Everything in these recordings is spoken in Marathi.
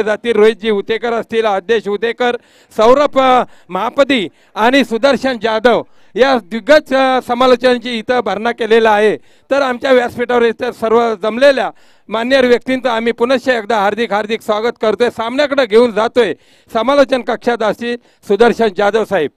जातील, रोहितजी उतेकर असतील, आदेश उतेकर, सौरभ महापती आणि सुदर्शन जाधव या दिग्गज समालोचनांची इथं भरणा केलेला आहे। तर आमच्या व्यासपीठावर इथं सर्व जमलेल्या मान्यवर व्यक्तींचं आम्ही पुनश्च एकदा हार्दिक हार्दिक स्वागत करतोय। सामन्याकडे घेऊन जातोय समालोचन कक्षात असतील सुदर्शन जाधव साहेब।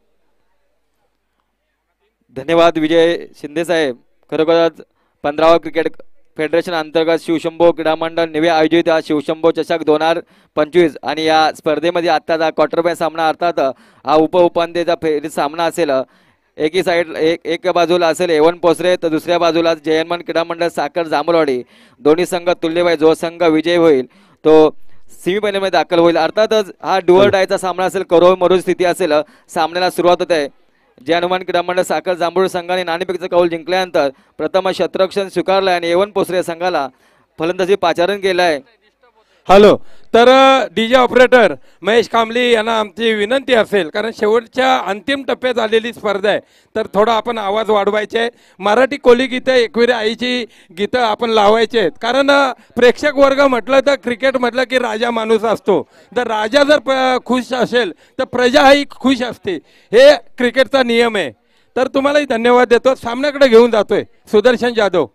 धन्यवाद विजय शिंदे साहेब। खरोखरच 15वा क्रिकेट फेडरेशन अंतर्गत शिवशंभो क्रीडा मंडळ निवे आयोजित हा शिवशंभो चषक 2025 आणि या स्पर्धेमध्ये आत्ताचा क्वार्टर फायनल सामना अर्थात हा उपांत्यचा फेरी सामना असेल। एकी साइड एक बाजूला असेल एवन पोसरे तर दुसऱ्या बाजूला जयनमन क्रीडा मंडळ साखर जांभूळवाडी। दोन्ही संघ तुल्यबळ, जो संघ विजय होईल तो सेमीफायनल मध्ये दाखल होईल। अर्थातच हा डुअल डायचा सामना असेल, करो मरो स्थिती असेल। सामन्याला सुरुवात होत आहे। जे हनुमान क्रीडा मंडळ साखर जांभूळ संघाने नाणेफेकीचा कौल जिंकल्यानंतर प्रथम शतरक्षण स्वीकारलं आणि एवन पोसरे संघाला फलंदाजी पाचारण केलं आहे। हॅलो, तर डीजे ऑपरेटर महेश कांबली यांना आमची विनंती असेल, कारण शेवटच्या अंतिम टप्प्यात आलेली स्पर्धा आहे, तर थोडा आपण आवाज वाढवायचे। मराठी कोली गीतं, एकविरा आईची गीतं आपण लावायचे आहेत, कारण प्रेक्षक वर्ग म्हटलं तर क्रिकेट म्हटलं की राजा माणूस असतो। तर राजा जर खुश असेल तर प्रजा ही खुश असते, हे क्रिकेटचा नियम आहे। तर तुम्हालाही धन्यवाद देतो। सामन्याकडे घेऊन जातोय सुदर्शन जाधव।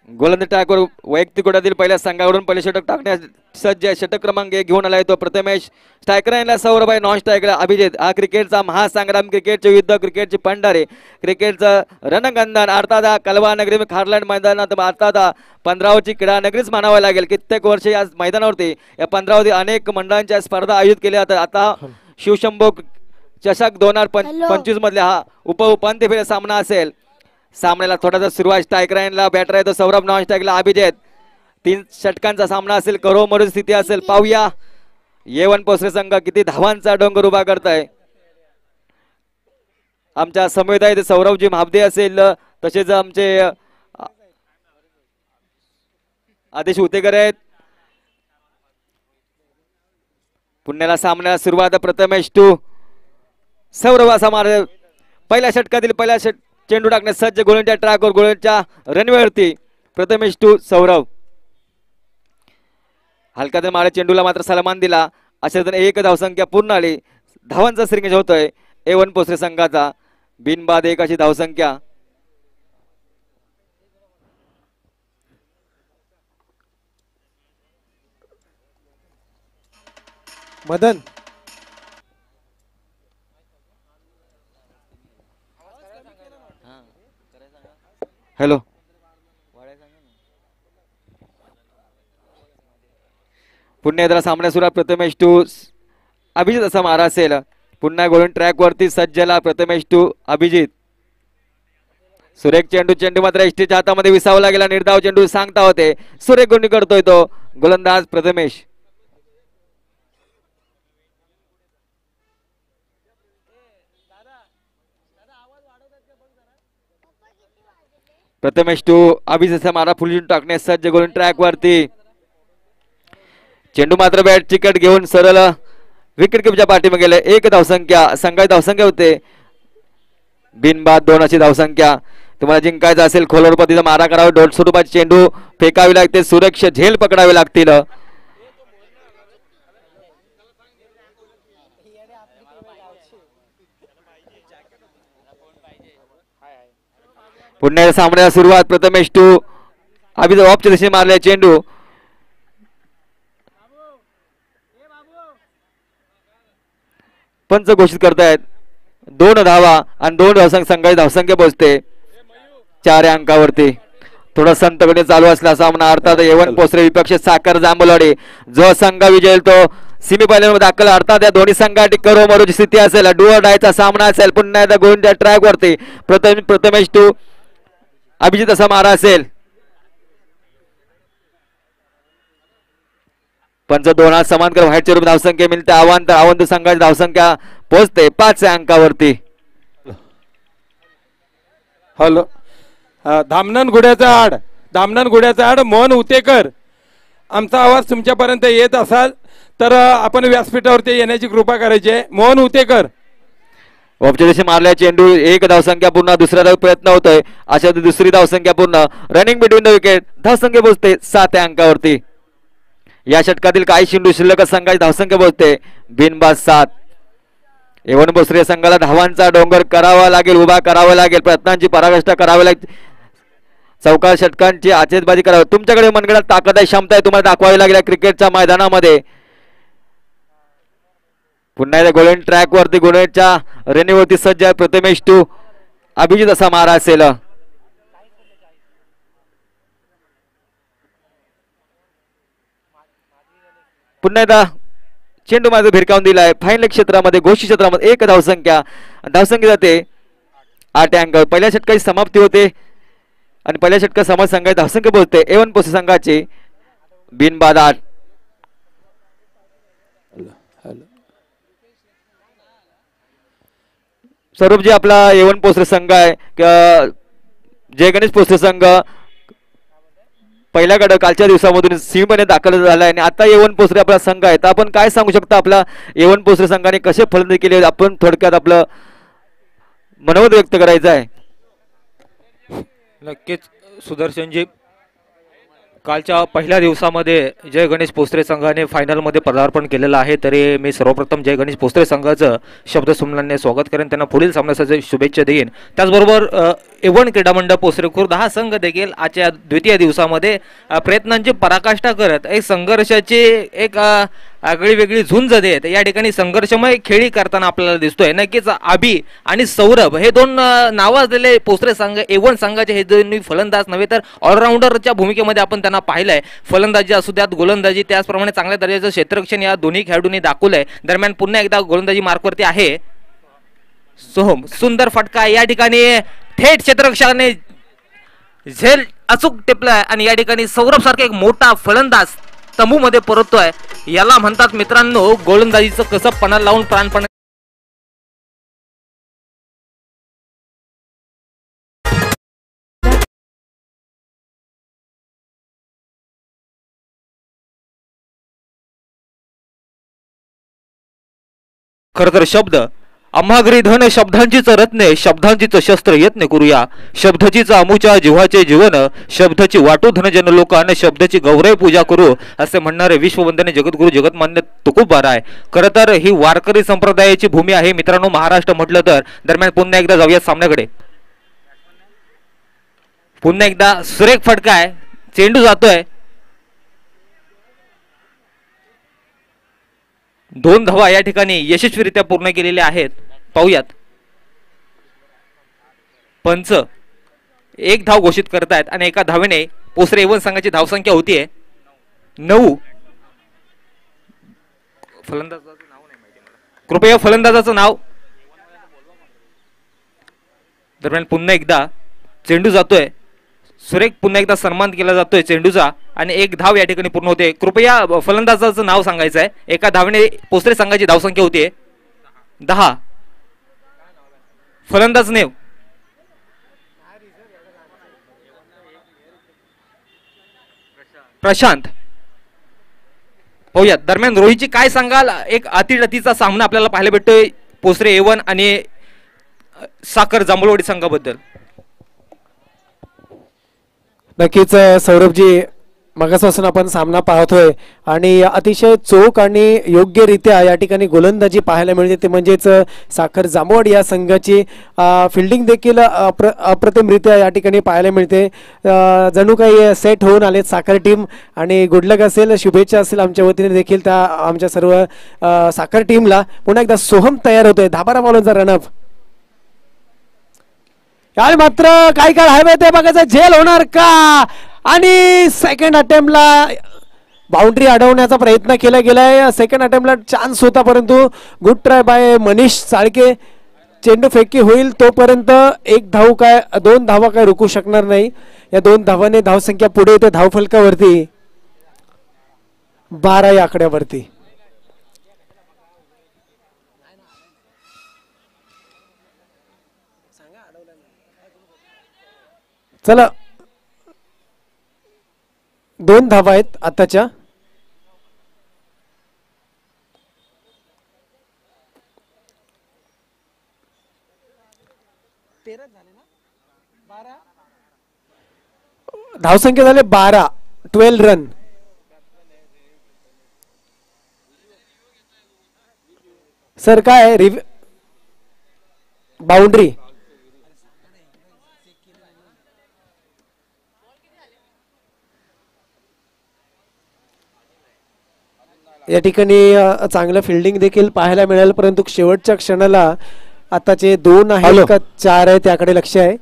गोलंदाज ट्रॅकवर वैयक्तिक गोटातील पहिल्या संघाकडून पहिले षटक टाकण्यास सज्ज आहे। षटक क्रमांक 1 घेऊन आलाय तो प्रथमेश। स्ट्रायकर यांना सौरभ आहे, नॉन स्ट्रायकर अभिजित। हा क्रिकेटचा महासंग्राम, क्रिकेटचे युद्ध, क्रिकेटचे पंढरे, क्रिकेटचं रणगंधन अर्थात हा कलवा नगरी खारलँड मैदानात अर्थात 15वीची क्रीडा नगरीच मानावं लागेल। कित्येक वर्षे या मैदानावरती या 15वी अनेक मंडळांच्या स्पर्धा आयोजित केल्या जातात। आता शिवशंभो चषक 2025 मधल्या हा उपांत्य फेरी सामना असेल। सामन्याला थोडासा सुरुवात स्ट्रायकरला बॅटर आहे तो सौरभ, नॉन स्ट्रायकला अभिजित। 3 षटकांचा सामना असेल, करो मरो स्थिती असेल। पाहूया येवन पोसरे संघ किती धावांचा डोंगर उभा करताय। आमच्या समवेत आहे सौरभजी महाबदे असेल, तसेच आमचे आदेश उतेकर आहेत। पुण्याला सामन्याला सुरुवात प्रथमेश टू सौरभ असा मार पहिल्या षटकातील पहिल्या चेंडू टाकण्यास सज्ज। गोलंच्या ट्रॅकवर गोलंच्या रनवेवरती प्रथमेश टू सौरभ हलका मारे चेंडूला मात्र सलामान दिला। अशा तऱ्हेने 1 धावसंख्या पूर्ण आली। धावांचा श्रींगेज होतोय एवन पोसरे संघाचा, बिनबाद 1 अशी धावसंख्या। मदन हॅलो, पुन्हा एकदा सामना सुरुवात प्रथमेश टू अभिजित असा मारा असेल। पुन्हा गोलंदाज ट्रॅक वरती सज्जला प्रथमेश टू अभिजित। सुरेख चेंडू मात्र एसटीच्या हातामध्ये विसावला गेला। निर्धाव चेंडू सांगता होते, सुरेख गोंडी करतोय तो गोलंदाज प्रथमेश। प्रथमेश टू अभिजित मारा फुल टाकण्यास सज्ज। गोलंदाज ट्रॅक वरती चेंडू मात्र बॅट चिकट घेऊन सरळ विकेट कीपरच्या पाठीमागे गेले। 1 धावसंख्या संघाची धावसंख्या होते बिनबाद 2 अशी धावसंख्या। तुम्हाला जिंकायचं असेल खोलवर पतीचा मारा करावा, 150 रुपयाचे चेंडू फेकावे लागते, सुरक्षा झेल पकडावे लागतील। पुन्हा सामन्याला सुरुवात प्रथमेश टू अभिजित ऑफच्या दिशेने मारले चेंडू। पंच घोषित करतायत 2 धावा आणि 2 धावसंख्या संघाची धावसंख्या पोहोचते 4 अंकावरती। थोडा संतगती चालू असला सामना अर्थात एवन पोसरे विपक्ष साखर जांभूळवाडी। जो संघ विजयी तो सेमीफायनल मध्ये दाखल। अर्थात या दोन्ही संघाची करो मरोची स्थिती असेल, डुअल डायचा सामना असेल। पुन्हा एकदा गोलंदाज ट्रॅक वरती प्रथमेश टू अभिजित असा मारा असेल। पंच 2 समांतर व्हाईटच्या रूप धावसंख्या मिळते। आवंत संघाची धावसंख्या पोहोचते 5 अंकावरती। हॅलो, धामणन घोड्याचा आड मोहन उतेकर, आमचा आवाज तुमच्यापर्यंत येत असाल तर आपण व्यासपीठावरती येण्याची कृपा करायची आहे। मोहन उतेकर ऑफच्या दिशेने मारल्या चेंडू 1 धावसंख्या पूर्ण। दुसरा प्रयत्न होतोय, अशा दुसरी धावसंख्या पूर्ण। रनिंग बिटवीन द विकेट धावसंख्या पोहोचते 7 अंकावरती। या षटकातील काही चेंडू शिल्लक संघाची धावसंख्या बोलते बिनबाद 7. एवन भोसरे संघाला धावांचा डोंगर करावा लागेल, उभा करावा लागेल, प्रयत्नांची पराकाष्ठा करावी लागेल, चौकार षटकांची आचेतबाजी करावी. तुमच्याकडे मनगडात ताकद आहे, क्षमता आहे, तुम्हाला दाखवावी लागेल क्रिकेटच्या मैदानामध्ये. पुन्हा एकदा गोल्डन ट्रॅक वरती गोल्डनच्या रेणीवरती सज्ज आहे प्रथमेश टू. अभिजित असा मारा असेल. पुन्हा एकदा चेंडू माझं भिरकावून दिलाय फायनल क्षेत्रामध्ये, घोषित क्षेत्रामध्ये. एक धावसंख्या जाते 8 अंक. पहिल्या षटकाची समाप्ती होते आणि पहिल्या षटकात समाज संघाची धावसंख्या बोलते एवन पोस्ट संघाची बिनबाद 8. स्वरूपजी आपला एवन पोस्टर संघ आहे, जय गणेश पोस्टर संघ पहिल्या गड कालच्या दिवसामधून सीमध्ये दाखल झाला आहे आणि आता एवन पोस्टर आपला संघ आहे. तर आपण काय सांगू शकता आपला एवन पोस्टर संघाने कसे फलंदाजी केली, आपण थोडक्यात आपलं मनोगत व्यक्त करायचं आहे. नक्कीच सुदर्शनजी, कालच्या पहिल्या दिवसामध्ये जय गणेश पोस्त्रे संघाने फायनलमध्ये पदार्पण केलेलं आहे. तरी मी सर्वप्रथम जय गणेश पोस्त्रे संघाचं शब्दसुमनाने स्वागत करेन, त्यांना पुढील सामन्यासाठी शुभेच्छा देईन. त्याचबरोबर एवन क्रीडा मंडळ पोस्त्रे खुर्द हा संघ देखील आजच्या द्वितीय दिवसामध्ये प्रयत्नांची पराकाष्ठा करत एक संघर्षाची एक आगळी वेगळी झुंज देत या ठिकाणी संघर्षमय खेळी करताना आपल्याला दिसतोय. नक्कीच अभि आणि सौरभ हे दोन नावं असलेले पोस्त्रे संघ एवन संघाचे हे दोन्ही फलंदाज नव्हे तर ऑलराऊंडरच्या भूमिकेमध्ये आपण त्यांना पाहिलंय. फलंदाजी असू द्यात, गोलंदाजी, त्याचप्रमाणे चांगल्या दर्जाचं क्षेत्ररक्षण या दोन्ही खेळाडूंनी दाखवलंय. दरम्यान पुन्हा एकदा गोलंदाजी मार्कवरती आहे सोहम. सुंदर फटका या ठिकाणी थेट क्षेत्ररक्षकाने झेल अचूक टिपलाय आणि या ठिकाणी सौरभ सारखा एक मोठा फलंदाज तंबू मध्ये परततोय. याला म्हणतात मित्रांनो गोलंदाजीचं कसं पणा लावून प्राणपण. खर तर शब्द आम्हागरी धन शब्दांचीच रत्ने, शब्दांचीच शस्त्र यत्न करूया. शब्दचीच अमुच्या जीवाचे जीवन, शब्दाची वाटू धनजन लोकांना, शब्दाची गौरव पूजा करू असे म्हणणारे विश्ववंदने जगद्गुरु जगतमान्य तुकोबा आहे. खरं तर ही वारकरी संप्रदायाची भूमी आहे मित्रांनो महाराष्ट्र म्हटलं तर. दरम्यान पुन्हा एकदा जाऊया सामन्याकडे. पुन्हा एकदा सुरेख फटका आहे, चेंडू जातोय. 2 धावा या ठिकाणी यशस्वीरित्या पूर्ण केलेल्या आहेत. पाहूयात पंच 1 धाव घोषित करतायत आणि एका धावेने पोस्त्रे एवन संघाची धावसंख्या होतीये 9. फलंदाजाचं नाव नाही माहिती मला, कृपया फलंदाजाचं नाव. दरम्यान पुन्हा एकदा चेंडू जातोय सुरेख, पुन्हा एकदा सन्मान केला जातोय चेंडूचा आणि 1 धाव या ठिकाणी पूर्ण होते. कृपया फलंदाजाचं नाव सांगायचं आहे. एका धावेने पोस्त्रे संघाची धावसंख्या होती 10. फलंदाज नेव प्रशांत. पाहूयात दरम्यान रोहितची काय सांगाल. एक अतिरथीचा सामना आपल्याला पाहायला भेटतोय पोस्त्रे एवन आणि साखर जांभूळवाडी संघाबद्दल. नक्कीच सौरभजी, मगापासून आपण सामना पाहतोय आणि अतिशय चोख आणि योग्यरित्या या ठिकाणी गोलंदाजी पाहायला मिळते. ते म्हणजेच साखर जांभवड या संघाची फिल्डिंग देखील अप्रतिमरित्या या ठिकाणी पाहायला मिळते. जणू काही सेट होऊन आलेत साखर टीम आणि गुड लक असेल, शुभेच्छा असेल आमच्या वतीने देखील त्या आमच्या सर्व साखर टीमला. पुन्हा एकदा सोहम तयार होतोय, 10-12 बॉलांचा रनअप. यार मात्र काही काळ हवे ते बघायचं, झेल होणार का. आणि सेकंड अटेम्प्टला बाउंड्री अडवण्याचा प्रयत्न केला गेलाय. सेकंड अटेम्प्टला चान्स होता परंतु good try by Manish Salke. चेंडू फेकी होईल तोपर्यंत 1 धाव काय 2 धावा काय रोखू शकणार नाही. या 2 धावाने धावसंख्या पुढे येते धावफलकावरती 12 या आकड्यावरती. चला 2 धावा आहेत आताच्या. धावसंख्या झाले 12 रन. सर काय बाउंड्री या ठिकाणी चांगलं फिल्डिंग देखील पाहायला मिळेल, परंतु शेवटच्या क्षणाला आताचे 2 आहेत का 4 आहे त्याकडे लक्ष आहे.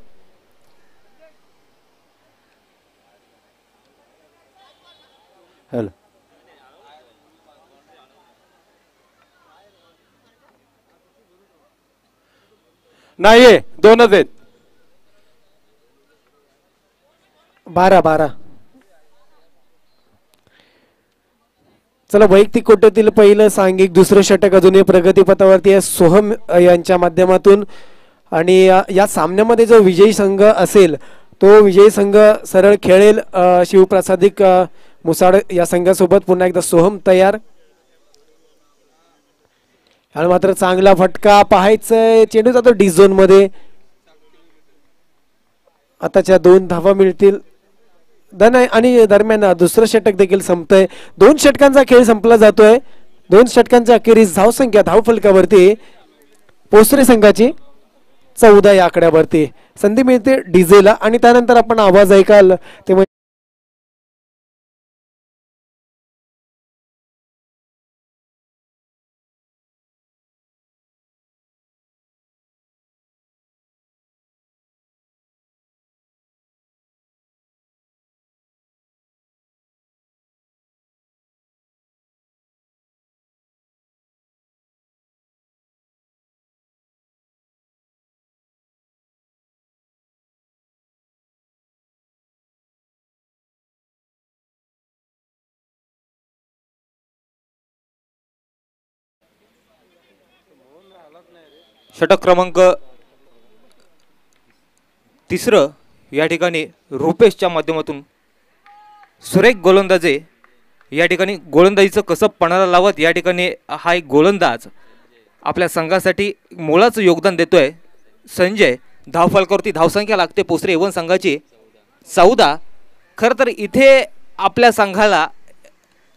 हॅलो नाही 2च आहेत. 12 चला वैयक्तिक कोट्यातील पहिलं सांघिक दुसरं षटक अजूनही प्रगतीपथावरती आहे सोहम यांच्या माध्यमातून. आणि या सामन्यामध्ये जो विजयी संघ असेल तो विजयी संघ सरळ खेळेल शिवप्रसादिक मुसाड या संघासोबत. पुन्हा एकदा सोहम तयार. आणि मात्र चांगला फटका पाहायचंय, चेंडू जातो डी झोन मध्ये. आताच्या 2 धावा मिळतील आणि दरम्यान दुसरं षटक देखील संपतंय. 2 षटकांचा खेळ संपला जातोय. 2 षटकांच्या अखेरीस धावसंख्या धावफलकावरती पोसरे संघाची 14 या आकड्यावरती. संधी मिळते डीजेला आणि त्यानंतर आपण आवाज ऐकाल ते षटक क्रमांक 3 या ठिकाणी रुपेशच्या माध्यमातून सुरेख गोलंदाजे या ठिकाणी गोलंदाजीचं कसब पणाला लावत या ठिकाणी हा एक गोलंदाज आपल्या संघासाठी मोलाचं योगदान देतोय. संजय धावफलकावरती धावसंख्या लागते पोसरे एवन संघाची 14. खरं तर इथे आपल्या संघाला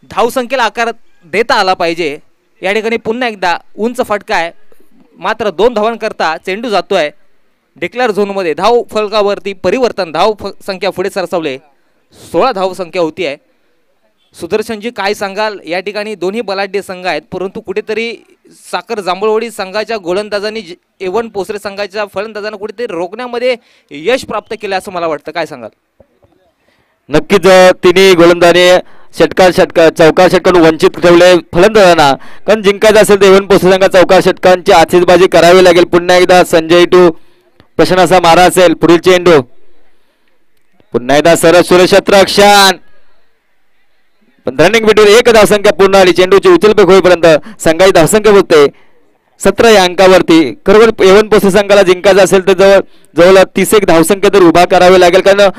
धावसंख्येला आकार देता आला पाहिजे. या ठिकाणी पुन्हा एकदा उंच फटका आहे, मात्र 2 धावांकरता चेंडू जातोय डिक्लेअर झोनमध्ये. धाव फलकावरती परिवर्तन, धाव संख्या पुढे सरसावले, 16 धाव संख्या होती आहे. सुदर्शनजी काय सांगाल? या ठिकाणी दोन्ही बलाढ्य संघ आहेत, परंतु कुठेतरी साखर जांभूळवाडी संघाच्या गोलंदाजांनी एवन पोसरे संघाच्या फलंदाजांना कुठेतरी रोखण्यामध्ये यश प्राप्त केलं असं मला वाटतं. काय सांगाल? नक्कीच तिन्ही गोलंदाजाने चौकार षटकांकडून वंचित ठेवले फलंदाजांना. कारण जिंकायचं असेल तर एवन पोसरे संघ चौकार षटकांची आतिषबाजी करावी लागेल. पुन्हा एकदा संजय टू प्रश्न असा मारा असेल. पुढील चेंडू पुन्हा एकदा सरळ सुरेशत्रक्षण पण रनिंग भेटून 1 धावसंख्या पूर्ण आली. चेंडूची उचलपेक होईपर्यंत संघाची धावसंख्या होते 17 या अंकावरती. खरोखर एवन पोसरे संघाला जिंकायचं असेल तर जवळ 31 धावसंख्या तर उभा करावी लागेल. कारण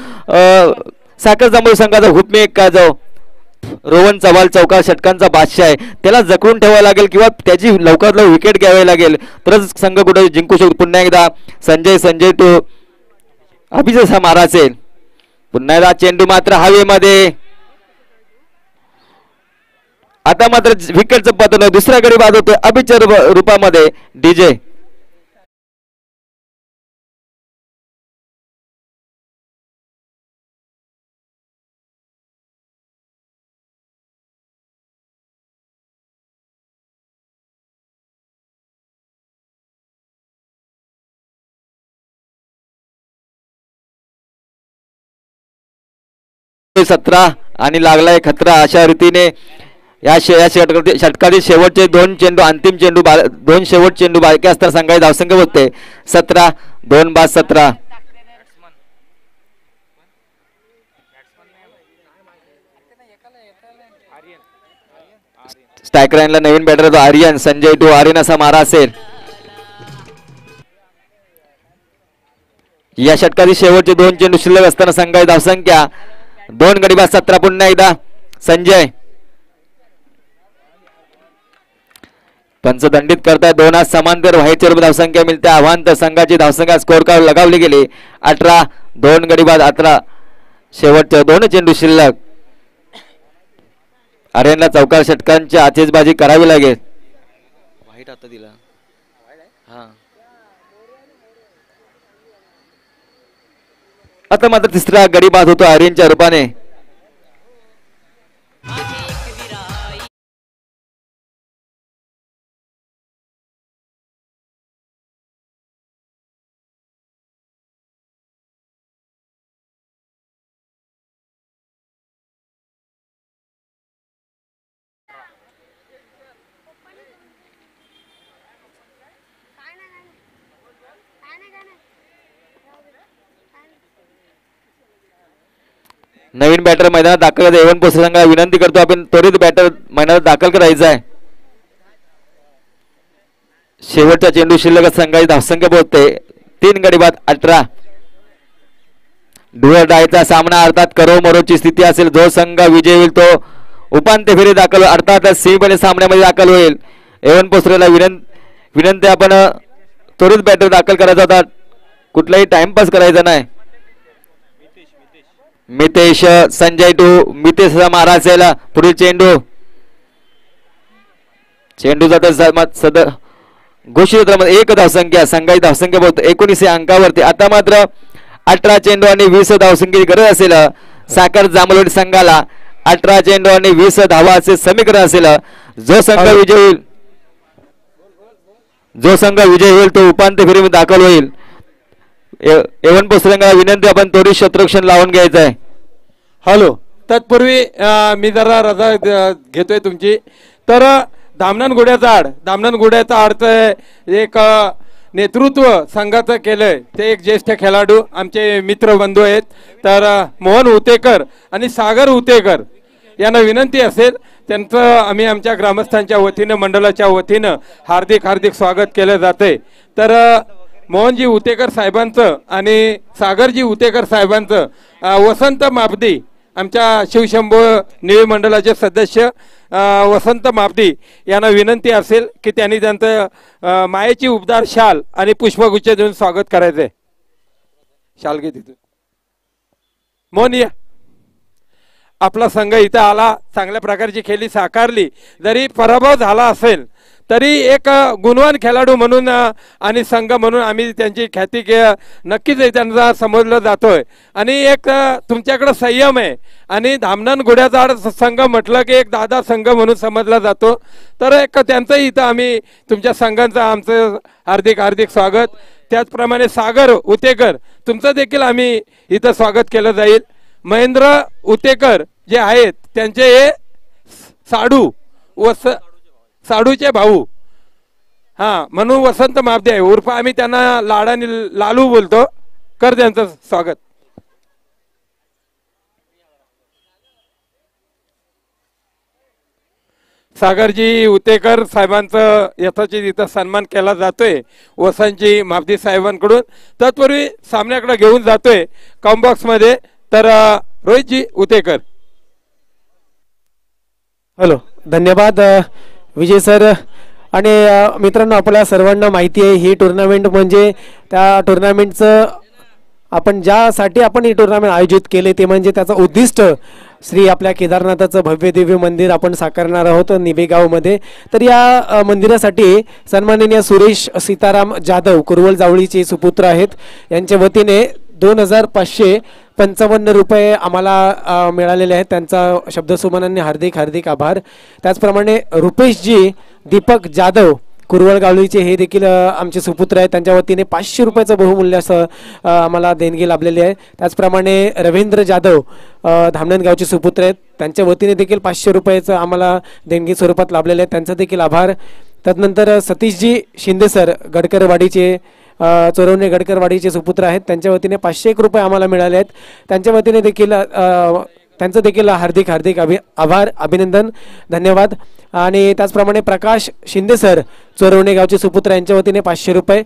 साखर जांभूळ संघाचा हुकमी एक का जो रोहन चव्हाण चौकार षटकांचा बादशाह आहे त्याला जखडून ठेवावं लागेल किंवा त्याची लवकरात लवकर विकेट घ्यावी लागेल तरच संघ कुठे जिंकू शकतो. पुन्हा एकदा संजय टू अभिजित हा मारा असेल. पुन्हा एकदा चेंडू मात्र हवेमध्ये. आता मात्र विकेटचं पतन दुसऱ्या गडी बाद होतोय अभिचर रूपामध्ये डीजे. सतरा आणि लागलाय खतरा. अशा रीतीने या षटकातील शेवटचे 2 चेंडू अंतिम चेंडू 2 शेवट चेंडू बाकी असताना संघाची धावसंख्या होते 17. 2 बाद 17. स्ट्रायकर लाईनला नवीन बॅटर आर्यन. संजय टू आर्यन असा मारा असेल. या षटकातील शेवटचे 2 चेंडू शिल्लक असताना संघाची धावसंख्या 2 गडी बाद 17. पुन्हा एकदा संजय पंच दंडित करताय. 2 आज समांतर व्हाईटच्या रूपात धावसंख्या मिळते. आव्हान तर संघाची धावसंख्या स्कोर कार्ड लगावली गेली 18. 2 गडी बाद 18. शेवटच्या 2 चेंडू शिल्लक. आर्यनला चौकार षटकांची आतिषबाजी करावी लागेल. वाईट आता दिला हा आता मात्र तिसरा गडी बाद होतो आर्यनच्या रूपाने. नवीन बॅटर मैदानात दाखल करायचं. एवन पोस्ट संघाला विनंती करतो आपण त्वरित बॅटर मैदानात दाखल करायचा आहे. शेवटचा चेंडू शिल्लक संघाची धावसंख्या पोहोचते 3 गडी बाद 18. डुअर डायचा सामना अर्थात करो मरोची स्थिती असेल. जो संघ विजय होईल तो उपांत्य फेरी दाखल अर्थात सेमीफायनल सामन्यामध्ये दाखल होईल. एवन पोस्टरला विनंती आपण त्वरित बॅटर दाखल करायचा होता. कुठलाही टाइमपास करायचा नाही. मितेश संजय टू मितेश मारा असेल. पुढील चेंडू जात घोषित एक धावसंख्या संघाची धावसंख्या बोलतो 19 अंकावरती. आता मात्र 18 चेंडू आणि 20 धावसंख्येची गरज असेल साखर जांभूळवाडी संघाला. 18 चेंडू आणि 20 धावा असे समीकरण असेल. जो संघ विजय होईल तो उपांत्य फेरीमध्ये दाखल होईल. एवन पुस्तकांना विनंती आपण त्वरित शत्रुक्षण लावून घ्यायचं आहे. हॅलो, तत्पूर्वी मी जरा रजा घेतोय तुमची. तर धामणन गुड्याचा अर्थ एक नेतृत्व संघाचं केलंय ते एक ज्येष्ठ खेळाडू आमचे मित्र बंधू आहेत. तर मोहन उतेकर आणि सागर उतेकर यांना विनंती असेल त्यांचं आम्ही आमच्या ग्रामस्थांच्या वतीनं मंडळाच्या वतीनं हार्दिक स्वागत केलं जाते. तर मोहनजी उतेकर साहेबांचं आणि सागरजी उतेकर साहेबांचं वसंत मापदी आमच्या शिवशंभो निळी मंडळाचे सदस्य वसंत मापदी यांना विनंती असेल की त्यांनी त्यांचं मायेची उबदार शाल आणि पुष्पगुच्छ देऊन स्वागत करायचंय. शाल घे तिथून. मोहन या. आपला संघ इथं आला, चांगल्या प्रकारची खेळी साकारली. जरी पराभव झाला असेल तरी एक गुणवान खेळाडू म्हणून आणि संघ म्हणून आम्ही त्यांची ख्याती नक्कीच त्यांना समजलं जातोय. आणि एक तुमच्याकडे संयम आहे आणि धामणन गुड्याचा संघ म्हटलं की एक दादा संघ म्हणून समजला जातो. तर एक त्यांचं इथं आम्ही तुमच्या संघांचं आमचं हार्दिक स्वागत. त्याचप्रमाणे सागर उतेकर तुमचं देखील आम्ही इथं स्वागत केलं जाईल. महेंद्र उतेकर जे आहेत त्यांचे हे साडूचे भाऊ म्हणून वसंत मापदे आहे उर्फ आम्ही त्यांना लाडाने लालू बोलतो. कर त्यांचं स्वागत. सागरजी उतेकर साहेबांचं यथोचित इथं सन्मान केला जातोय वसंतजी मापदी साहेबांकडून. तत्पूर्वी सामन्याकडे घेऊन जातोय कॉम्बॉक्स मध्ये. तर रोहितजी उतेकर. हॅलो, धन्यवाद विजय सर. आणि मित्रांनो, आपल्या सर्वांना माहिती आहे ही टुर्नामेंट म्हणजे त्या टुर्नामेंटचं आपण ज्यासाठी आपण ही टुर्नामेंट आयोजित केले ते म्हणजे त्याचं उद्दिष्ट श्री आपल्या केदारनाथाचं भव्य दिव्य मंदिर आपण साकारणार आहोत निवेगावमध्ये. तर या मंदिरासाठी सन्माननीय सुरेश सीताराम जाधव कुरवल जावळीचे सुपुत्र आहेत. यांच्या वतीने 2555 रुपये आम्हाला मिळालेले आहेत. त्यांचा शब्दसुमनांनी हार्दिक आभार. त्याचप्रमाणे रुपेशजी दीपक जाधव कुरवळ गावळीचे हे देखील आमचे सुपुत्र आहेत. त्यांच्या वतीने 500 रुपयाचं बहुमूल्य असं आम्हाला देणगी लाभलेली आहे. त्याचप्रमाणे रवींद्र जाधव धामणन गावचे सुपुत्र आहेत. त्यांच्या वतीने देखील 500 रुपयाचं आम्हाला देणगी स्वरूपात लाभलेले आहेत. त्यांचा देखील आभार. त्यानंतर सतीशजी शिंदे सर गडकरवाडीचे चोरवणे गडकरवाडीचे सुपुत्र आहेत. त्यांच्या वतीने 501 रुपये आम्हाला मिळाले आहेत. त्यांच्या वतीने देखील त्यांचं देखील हार्दिक आभार अभिनंदन धन्यवाद. आणि त्याचप्रमाणे प्रकाश शिंदे सर चोरवणे गावचे सुपुत्र यांच्या वतीने 500 रुपये.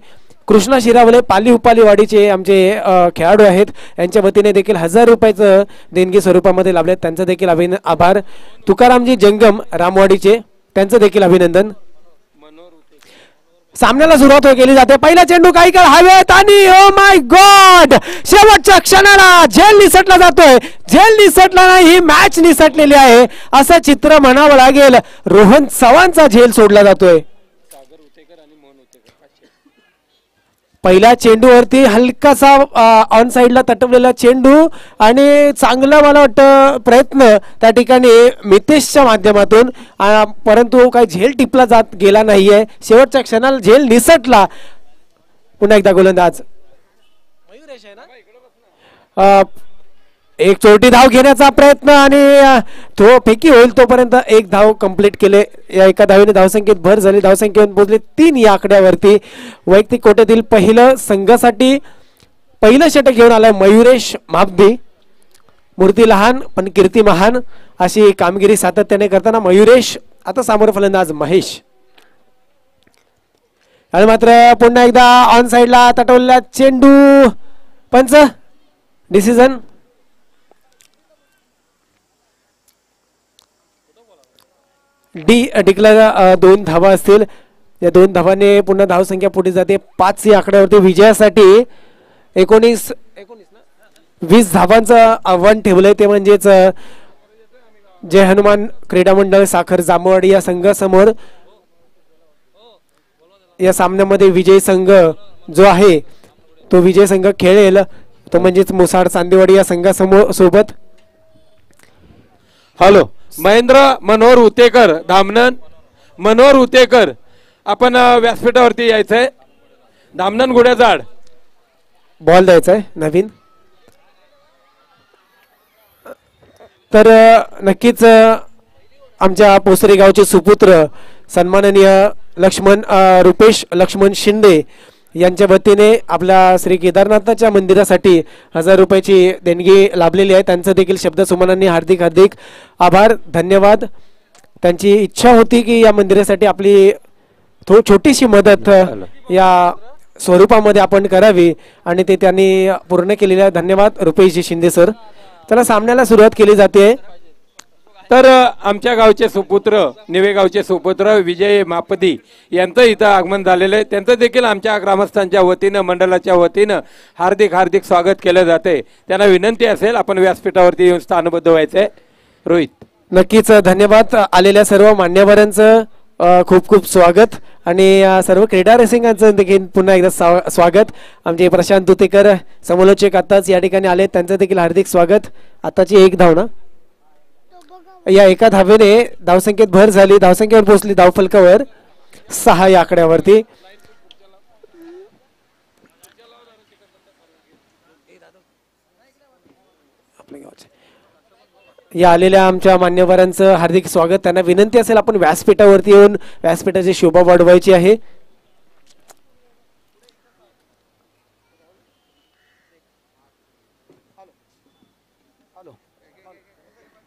कृष्णा शिरावले पाली उपालीवाडीचे आमचे खेळाडू आहेत. यांच्या वतीने देखील 1000 रुपयाचं देणगी स्वरूपामध्ये लाभले. त्यांचं देखील आभार. तुकारामजी जंगम रामवाडीचे त्यांचं देखील अभिनंदन. सामन्याला सुरुवात केली जाते. पहिला चेंडू काही काळ हवेत आणि ओ माय गॉड शेवटच्या क्षणाला झेल निसटला जातोय. झेल निसटला नाही, ही मॅच निसटलेली आहे असं चित्र म्हणावं लागेल. रोहन चव्हाणचा झेल सोडला जातोय. पहिल्या चेंडूवरती हलकासा ऑन साइडला तटवलेला चेंडू आणि चांगला मला वाटतं प्रयत्न त्या ठिकाणी मितेशच्या माध्यमातून, परंतु काही झेल टिपला जात गेला नाहीये. शेवटच्या क्षणाला झेल निसटला. पुन्हा एकदा गोलंदाज एक चोरटी धाव घेण्याचा प्रयत्न आणि तो फेकी होईल तोपर्यंत एक धाव कंप्लीट केले. या एका धावेने धावसंख्येत भर झाली. धावसंख्येवर पोहोचले 3 या आकड्यावरती. वैयक्तिक कोट्यातील पहिलं संघासाठी पहिलं षटक घेऊन आलाय मयुरेश मापदी. मूर्ती लहान पण कीर्ती महान अशी कामगिरी सातत्याने करताना मयुरेश. आता समोर फलंदाज महेश. आणि मात्र पुन्हा एकदा ऑन साइडला तटवलेला चेंडू. पंच डिसिजन डिक्लेअर 2 धावा असतील. या 2 धावाने पुन्हा धावसंख्या पुढे जाते 5 या आकड्यावरती. विजयासाठी 20 धावांचं आव्हान ठेवलंय. ते म्हणजेच जय हनुमान क्रीडा मंडळ साखर जांभवाडी या संघासमोर. या सामन्यामध्ये विजय संघ जो आहे तो विजय संघ खेळेल तो म्हणजेच मुसाड चांदेवाडी या संघासमोर सोबत. हॅलो महेंद्र मनोहर उतेकर धामणन. मनोहर उतेकर आपण व्यासपीठावरती यायचंय. धामणन गुड्याजाड बॉल द्यायचा आहे नवीन. तर नक्कीच आमच्या पोसरे गावचे सुपुत्र सन्माननीय रुपेश लक्ष्मण शिंदे यांच्या वतीने आपल्या श्री केदारनाथाच्या मंदिरासाठी 1000 रुपयाची देणगी लाभलेली आहे. त्यांचं देखील शब्दसुमनांनी हार्दिक हार्दिक आभार धन्यवाद. त्यांची इच्छा होती की या मंदिरासाठी आपली छोटीशी मदत या स्वरूपामध्ये आपण करावी आणि ते त्यांनी पूर्ण केलेली आहे. धन्यवाद रुपेशजी शिंदे सर. त्याला सामन्याला सुरुवात केली जाते. तर आमच्या गावचे सुपुत्र निवे गावचे सुपुत्र विजय मापदी यांचं इथं आगमन झालेलं आहे. त्यांचं देखील आमच्या ग्रामस्थांच्या वतीनं मंडळाच्या वतीनं हार्दिक हार्दिक स्वागत केलं जाते. त्यांना विनंती असेल आपण व्यासपीठावरती येऊन स्थानबद्ध व्हायचंय. रोहित नक्कीच धन्यवाद. आलेल्या सर्व मान्यवरांचं खूप खूप स्वागत आणि सर्व क्रीडा रसिकांचं देखील पुन्हा एकदा स्वागत. आमचे प्रशांत तुतेकर समालोचक आताच या ठिकाणी आले. त्यांचं देखील हार्दिक स्वागत. आताची 1 धाव ना या एका धावेने धावसंख्येत भर झाली. धावसंख्येवर पोहोचली धावफलकावर 6 या आकड्यावरती. या आलेल्या आमच्या मान्यवरांचं हार्दिक स्वागत. त्यांना विनंती असेल आपण व्यासपीठावरती येऊन व्यासपीठाची शोभा वाढवायची आहे.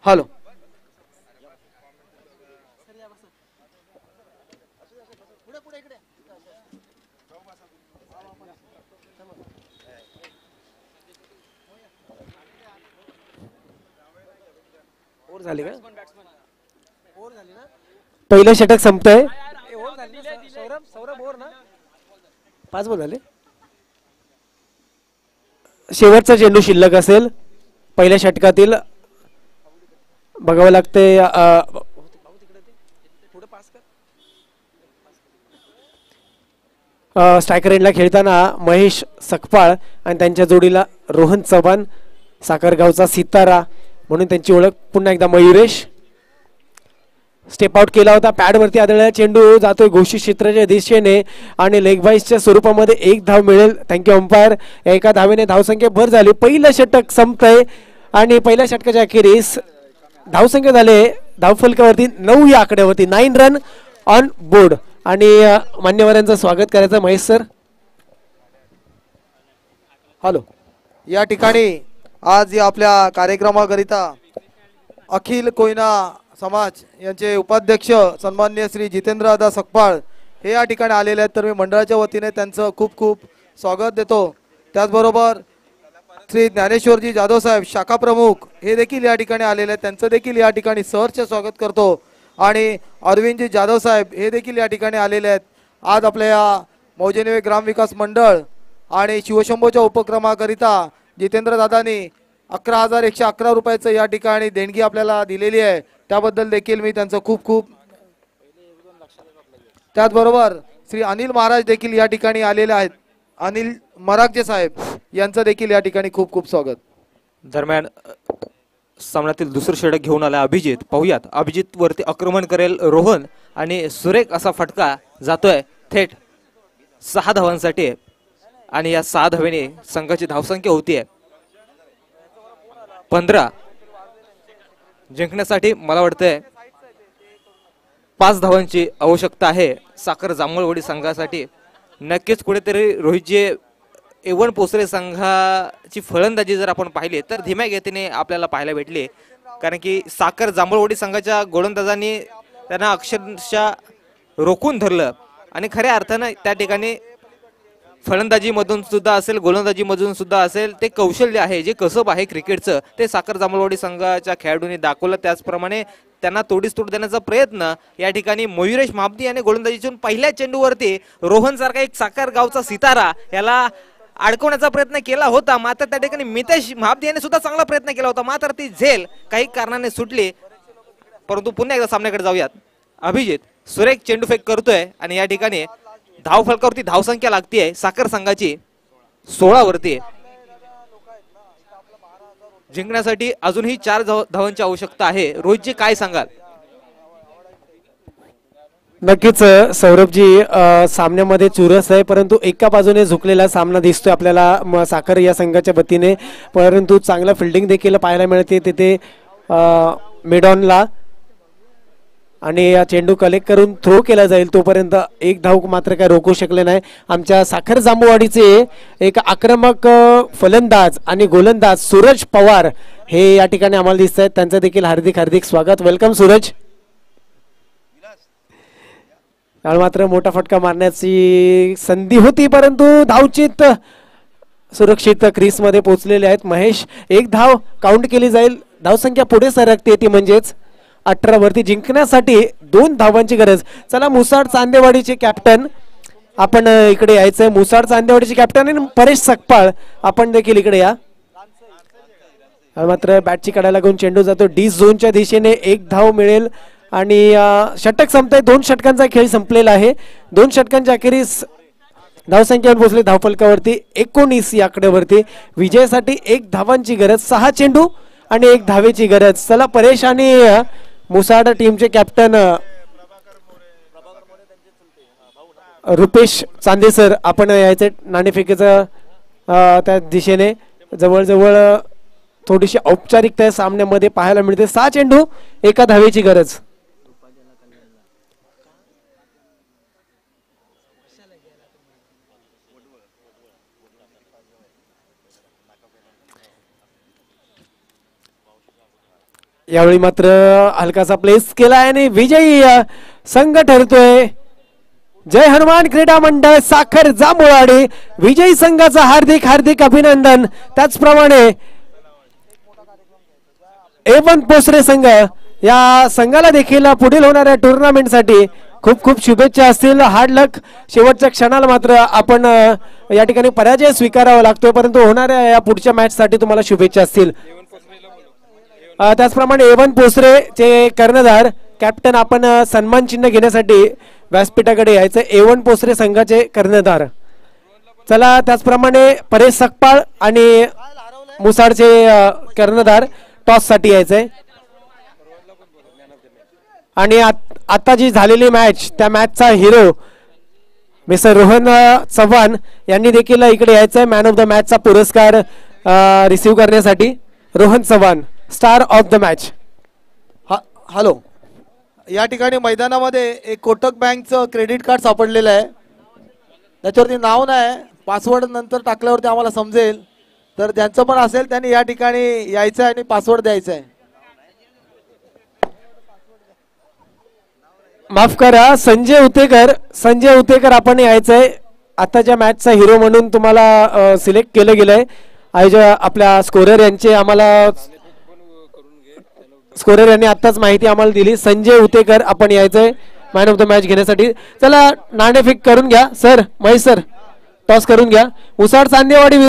हॅलो झाली का पहिलं षटक संपतंय. 5 बॉल झाले. शेवटचा चेंडू शिल्लक असेल पहिल्या षटकातील. बघावं लागतंय स्ट्रायकर एंडला खेळताना महेश सकपाळ आणि त्यांच्या जोडीला रोहन चव्हाण साखरगावचा सितारा म्हणून त्यांची ओळख. पुन्हा एकदा मयुरेश स्टेप आउट केला होता. पॅडवरती आदळलेला चेंडू जातोय घोषित क्षेत्राच्या दिशेने आणि लेग बाईसच्या स्वरूपामध्ये 1 धाव मिळेल. Thank you umpire. एका धावेने धावसंख्या भर झाली. पहिलं षटक संपतंय आणि पहिल्या षटकाच्या अखेरीस धावसंख्या झाले धावफलकावरती 9 या आकड्यावरती. 9 रन ऑन बोर्ड. आणि मान्यवरांचं स्वागत करायचं महेश सर. हॅलो या ठिकाणी आज या आपल्या कार्यक्रमाकरिता अखिल कोयना समाज यांचे उपाध्यक्ष सन्माननीय श्री जितेंद्रदादा सकपाळ हे या ठिकाणी आलेले आहेत. तर मी मंडळाच्या वतीने त्यांचं खूप खूप स्वागत देतो. त्याचबरोबर श्री ज्ञानेश्वरजी जाधव साहेब शाखा प्रमुख हे देखील या ठिकाणी आलेले आहेत. त्यांचं देखील या ठिकाणी सहर्ष स्वागत करतो. आणि अरविंदजी जाधव साहेब हे देखील या ठिकाणी आलेले आहेत. आज आपल्या या मौजेनिवे ग्रामविकास मंडळ आणि शिवशंभोच्या उपक्रमाकरिता जितेंद्र दादांनी 11,111 रुपयाचं या ठिकाणी देणगी आपल्याला दिलेली आहे. त्याबद्दल देखील मी त्यांचं खूप खूप. त्याचबरोबर श्री अनिल महाराज देखील या ठिकाणी आलेले आहेत. अनिल मरागजे साहेब यांचं देखील या ठिकाणी खूप खूप स्वागत. दरम्यान सामन्यातील दुसरं षटक घेऊन आला अभिजित. पाहूयात अभिजित वरती आक्रमण करेल रोहन आणि सुरेख असा फटका जातोय थेट 6 धावांसाठी आणि या 6 धावेने संघाची धावसंख्या होतीये 15. जिंकण्यासाठी मला वाटतंय 5 धावांची आवश्यकता आहे साखर जांभूळवाडी संघासाठी. नक्कीच कुठेतरी रोहितजी एवन पोसरे संघाची फलंदाजी जर आपण पाहिली तर धीम्या गतीने आपल्याला पाहायला भेटली, कारण की साखर जांभूळवाडी संघाच्या गोलंदाजांनी त्यांना अक्षरशः रोखून धरलं आणि खऱ्या अर्थानं त्या ठिकाणी फलंदाजीमधून सुद्धा असेल गोलंदाजीमधून सुद्धा असेल ते कौशल्य आहे, जे कसब आहे क्रिकेटचं ते साखर जांभूळवाडी संघाच्या खेळाडूंनी दाखवलं. त्याचप्रमाणे त्यांना तोडीस तोड देण्याचा प्रयत्न या ठिकाणी मयुरेश महाबदी याने गोलंदाजीतून पहिल्या चेंडूवरती रोहन सारखा एक साखर गावचा सितारा याला अडकवण्याचा प्रयत्न केला होता, मात्र त्या ठिकाणी मितेश महाबदी याने सुद्धा चांगला प्रयत्न केला होता, मात्र ती झेल काही कारणाने सुटली. परंतु पुन्हा एकदा सामन्याकडे जाऊयात. अभिजित सुरेख चेंडूफेक करतोय आणि या ठिकाणी धाव फलकावरती धावसंख्या लागतीये साखर संघाची 16 वरती. जिंकण्यासाठी अजूनही 4 धावांची आवश्यकता आहे. रोहितजी काय सांगाल? नक्कीच सौरभजी, सामन्यामध्ये चुरस आहे, परंतु एका बाजूने झुकलेला सामना दिसतोय आपल्याला साखर या संघाच्या वतीने, परंतु चांगला फिल्डिंग देखील पाहायला मिळते तिथे मिडॉनला. आणि या चेंडू कलेक्ट करून थ्रो केला जाईल तोपर्यंत एक धाव मात्र काय रोखू शकले नाही आमच्या साखर जांभूळवाडीचे एक आक्रमक फलंदाज आणि गोलंदाज सूरज पवार हे या ठिकाणी आम्हाला दिसत आहेत. त्यांचं देखील हार्दिक हार्दिक स्वागत. वेलकम सूरज. मात्र मोठा फटका मारण्याची संधी होती, परंतु धावचित सुरक्षित क्रीज मध्ये पोहोचलेले आहेत. महेश, एक धाव काउंट केली जाईल, धावसंख्या पुढे सरकते, ती म्हणजेच 18 वरती. जिंकण्यासाठी 2 धावांची गरज. चला, मुसाड चांदेवाडीचे कॅप्टन आपण इकडे यायचंय. मुसाड चांदेवाडीचे कॅप्टन आणि परेश सकपाळ आपण देखील इकडे या. मात्र बॅटची कडाला लागून चेंडू जातो डी झोनच्या दिशेने. 1 धाव मिळेल आणि षटक संपतंय. 2 षटकांचा खेळ संपलेला आहे. 2 षटकांच्या अखेरीस धावसंख्येवर पोहोचले धावफलकावरती 19 या आकड्यावरती. विजयासाठी 1 धावांची गरज, 6 चेंडू आणि 1 धावेची गरज. चला, परेश आणि मुसाड टीमचे कॅप्टन रुपेश चांदे सर आपण यायचे नाणेफेकीचं त्या दिशेने. जवळजवळ थोडीशी औपचारिकता सामन्यामध्ये पाहायला मिळते. 6 चेंडू 1 धावेची गरज. यावेळी मात्र हलकासा प्लेस केला आणि विजयी संघ ठरतोय जय हनुमान क्रीडा मंडळ साखर जांभूळवाडी. विजयी संघाचा हार्दिक हार्दिक अभिनंदन. त्याचप्रमाणे एवन पोसरे संघ या संघाला देखील पुढील होणाऱ्या टुर्नामेंटसाठी खूप खूप शुभेच्छा असतील. हार्ड लक. शेवटच्या क्षणाला मात्र आपण या ठिकाणी पराजय स्वीकारावा लागतोय, परंतु होणाऱ्या या पुढच्या मॅच साठी तुम्हाला शुभेच्छा असतील. त्याचप्रमाणे एवन पोसरेचे कर्णधार कॅप्टन आपण सन्मान चिन्ह घेण्यासाठी व्यासपीठाकडे यायचं. एवन पोसरे संघाचे कर्णधार. चला, त्याचप्रमाणे परेश सकपाळ आणि मुसाडचे कर्णधार टॉस साठी यायचंय. आणि आता जी झालेली मॅच त्या मॅचचा हिरो मिस्टर रोहन चव्हाण यांनी देखील इकडे यायचंय मॅन ऑफ द मॅचचा पुरस्कार रिसीव्ह करण्यासाठी. Rohan Chavan, star of the match. Hello, या ठिकाणी मैदानामध्ये एक कोटक बँकचं क्रेडिट कार्ड सापडलेलं आहे. त्याच्यावरती नाव नाही, पासवर्ड नंतर टाकल्यावरती आम्हाला समजेल. तर ज्यांचं पण असेल त्यांनी या ठिकाणी यायचं आहे आणि पासवर्ड द्यायचा आहे. माफ करा, संजय उतेकर. संजय उतेकर आपण यायचंय. आताच्या मॅचचा हिरो म्हणून तुम्हाला सिलेक्ट केलं गेलंय. आपल्या स्कोरर यांचे आम्हाला स्कोरर यांनी आताच माहिती आम्हाला दिली. संजय उतेकर आपण यायचंय मॅन ऑफ द मॅच घेण्यासाठी. चला, नाणेफेक करून घ्या सर. महेश सर, टॉस करून घ्या. मुसाड चांदेवाडी